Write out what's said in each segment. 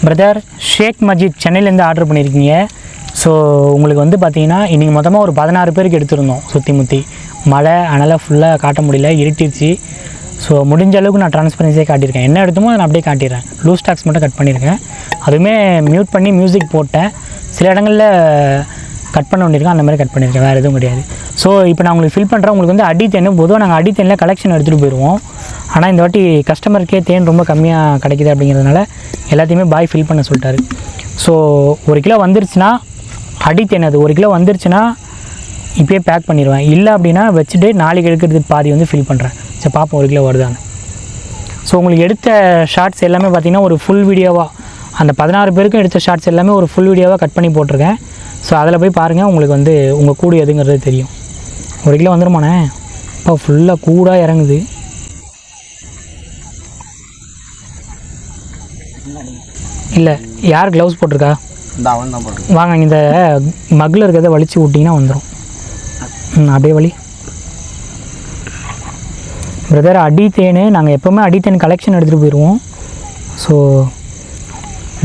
Brother ஷேக் மஜித் சென்னையிலேருந்து order பண்ணியிருக்கீங்க. So உங்களுக்கு வந்து பார்த்தீங்கன்னா இன்றைக்கி மொத்தமாக ஒரு 16 பேருக்கு எடுத்துருந்தோம். சுற்றி முற்றி மழை அதனால் ஃபுல்லாக காட்ட முடியல, இருட்டிடுச்சு. ஸோ முடிஞ்ச அளவுக்கு நான் ட்ரான்ஸ்பரன்சியாக காட்டியிருக்கேன். என்ன எடுத்துமோ அதை நான் அப்படியே காட்டிடுறேன். லூஸ் ஸ்டாக்ஸ் மட்டும் கட் பண்ணியிருக்கேன். அதுவுமே மியூட் பண்ணி மியூசிக் போட்டேன். சில இடங்களில் கட் பண்ண வேண்டியிருக்கேன், அந்த மாதிரி கட் பண்ணியிருக்கேன், வேறு எதுவும் கிடையாது. ஸோ இப்போ நான் உங்களுக்கு ஃபில் பண்ணுறேன். உங்களுக்கு வந்து அடி தேன் பொதுவாக நாங்கள் அடி தேனில் கலெக்ஷன் எடுத்துகிட்டு போயிடுவோம். ஆனால் இந்த வாட்டி கஸ்டமருக்கே தேன் ரொம்ப கம்மியாக கிடைக்குது அப்படிங்கிறதுனால எல்லாத்தையுமே பாய் ஃபில் பண்ண சொல்லிட்டாரு. ஸோ 1 கிலோ வந்துருச்சுன்னா அடி தேன், அது 1 கிலோ வந்துருச்சுன்னா இப்போயே பேக் பண்ணிடுவேன். இல்லை அப்படின்னா வச்சுட்டு நாளைக்கு எடுக்கிறதுக்கு பாதி வந்து ஃபில் பண்ணுறேன். சரி பார்ப்போம் 1 கிலோ வருதான்னு. ஸோ உங்களுக்கு எடுத்த ஷார்ட்ஸ் எல்லாமே பார்த்திங்கன்னா ஒரு ஃபுல் வீடியோவாக, அந்த 16 பேருக்கும் எடுத்த ஷார்ட்ஸ் எல்லாமே ஒரு ஃபுல் வீடியோவாக கட் பண்ணி போட்டிருக்கேன். ஸோ அதில் போய் பாருங்கள், உங்களுக்கு வந்து உங்கள் கூடு எதுங்கிறது தெரியும். 1 கிலோ வந்துருமாண்ணே? இப்போ ஃபுல்லாக கூடாக இறங்குது. இல்லை யார் க்ளவுஸ் போட்டிருக்கா? வாங்க இந்த மக்கில் இருக்கிறத வலிச்சு விட்டிங்கன்னா வந்துடும். அப்படியே வலி. பிரதர் அடி தேன் நாங்கள் எப்போவுமே அடி தேன் கலெக்ஷன் எடுத்துகிட்டு போயிடுவோம். ஸோ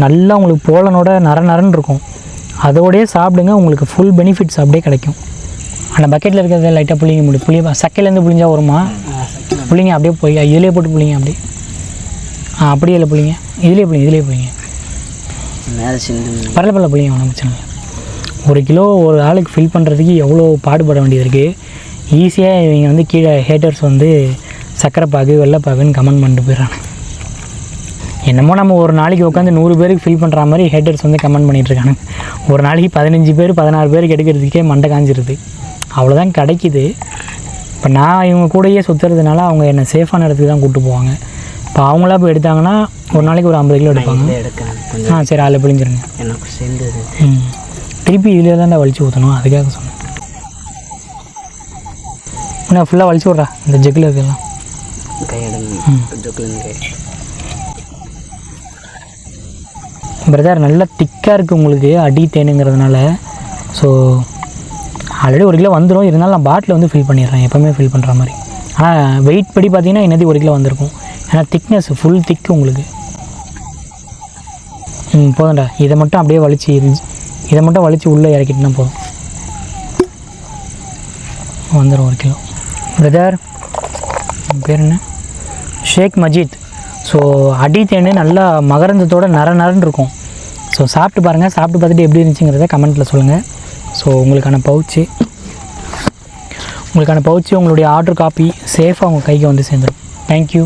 நல்லா உங்களுக்கு போலனோட நரன்னு இருக்கும். அதோடய சாப்பிடுங்க, உங்களுக்கு ஃபுல் பெனிஃபிட்ஸ் அப்படியே கிடைக்கும். அந்த பக்கெட்டில் இருக்கிறத லைட்டாக புளிங்க முடியும். புளிய சக்கையிலேருந்து புளிஞ்சா வருமா? புளிங்க அப்படியே போய் இதிலே போட்டு புளிங்க அப்படியே. அப்படியே இல்லை புளிங்க, இதிலே புளிங்க பரல புளிங்க, ஒன்றும் பிரச்சனை இல்லை. 1 கிலோ ஒரு ஆளுக்கு ஃபில் பண்ணுறதுக்கு எவ்வளோ பாடுபட வேண்டியது இருக்குது. ஈஸியாக இவங்க வந்து கீழே ஹேட்டர்ஸ் வந்து சக்கரை பாகு வெள்ளைப்பாகுன்னு கமெண்ட் பண்ணிட்டு போயிடறாங்க. என்னமோ நம்ம ஒரு நாளைக்கு உட்காந்து 100 பேருக்கு ஃபில் பண்ணுற மாதிரி ஹேட்டர்ஸ் வந்து கமெண்ட் பண்ணிகிட்ருக்காங்க. ஒரு நாளைக்கு 15 பேர் 16 பேருக்கு எடுக்கிறதுக்கே மண்டை காஞ்சிருது. அவ்வளோதான் கிடைக்கிது. இப்போ நான் இவங்க கூடயே சுற்றுறதுனால அவங்க என்னை சேஃபான இடத்துக்கு தான் கூப்பிட்டு போவாங்க. இப்போ அவங்களா போய் எடுத்தாங்கன்னா ஒரு நாளைக்கு ஒரு 50 கிலோ எடுப்பாங்க. சரி அதில் பிழிஞ்சிருங்க. எனக்கு சேர்ந்தது திருப்பி இதில் தான் வலிச்சு ஊற்றணும், அதுக்காக சொன்னேன். நான் ஃபுல்லாக வலிச்சு விட்றா இந்த ஜெக்கில் இருக்கலாம். பிரதர் நல்லா திக்காக இருக்குது உங்களுக்கு அடி தேனுங்கிறதுனால. ஸோ ஆல்ரெடி 1 கிலோ வந்துடும். இருந்தாலும் நான் பாட்டில் வந்து ஃபில் பண்ணிடுறேன், எப்போவுமே ஃபில் பண்ணுற மாதிரி. ஆனால் வெயிட் படி பார்த்தீங்கன்னா என்னது 1 கிலோ வந்திருக்கும். ஏன்னா திக்னஸ் ஃபுல் திக்கு உங்களுக்கு. போதும்டா, இதை மட்டும் அப்படியே வலிச்சு உள்ளே இறக்கிட்டுனா போதும், வந்துடும் 1 கிலோ. பிரதர் பேர் என்ன? ஷேக் மஜித். ஸோ அடி தேன் நல்லா மகரந்தத்தோட நரன்னு இருக்கும். ஸோ சாப்பிட்டு பாருங்கள். சாப்பிட்டு பார்த்துட்டு எப்படி இருந்துச்சுங்கிறத கமெண்ட்டில் சொல்லுங்கள். ஸோ உங்களுக்கான பவுச்சு உங்களுடைய ஆர்டர் காப்பி சேஃபாக உங்கள் கைக்கு வந்து சேர்ந்துடும். தேங்க்யூ.